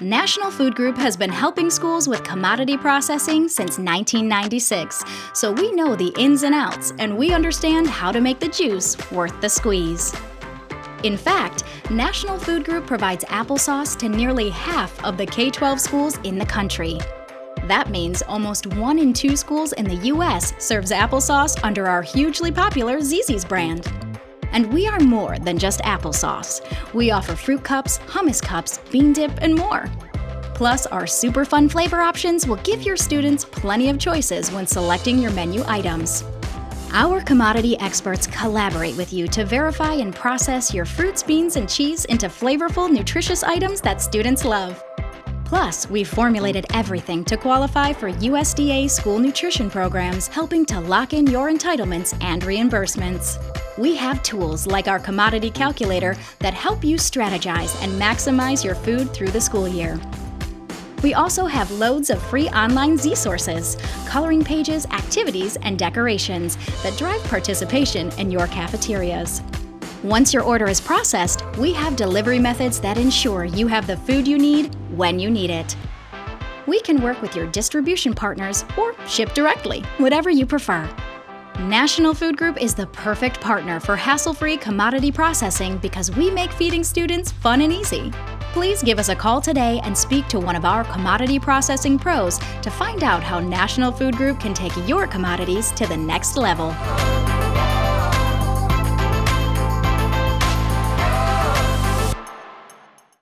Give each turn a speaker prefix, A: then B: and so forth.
A: National Food Group has been helping schools with commodity processing since 1996, so we know the ins and outs and we understand how to make the juice worth the squeeze. In fact, National Food Group provides applesauce to nearly half of the K-12 schools in the country. That means almost 1 in 2 schools in the U.S. serves applesauce under our hugely popular Zee Zees brand. And we are more than just applesauce. We offer fruit cups, hummus cups, bean dip, and more. Plus, our super fun flavor options will give your students plenty of choices when selecting your menu items. Our commodity experts collaborate with you to verify and process your fruits, beans, and cheese into flavorful, nutritious items that students love. Plus, we've formulated everything to qualify for USDA school nutrition programs, helping to lock in your entitlements and reimbursements. We have tools like our commodity calculator that help you strategize and maximize your food through the school year. We also have loads of free online Zee sources, coloring pages, activities, and decorations that drive participation in your cafeterias. Once your order is processed, we have delivery methods that ensure you have the food you need when you need it. We can work with your distribution partners or ship directly, whatever you prefer. National Food Group is the perfect partner for hassle-free commodity processing because we make feeding students fun and easy. Please give us a call today and speak to one of our commodity processing pros to find out how National Food Group can take your commodities to the next level.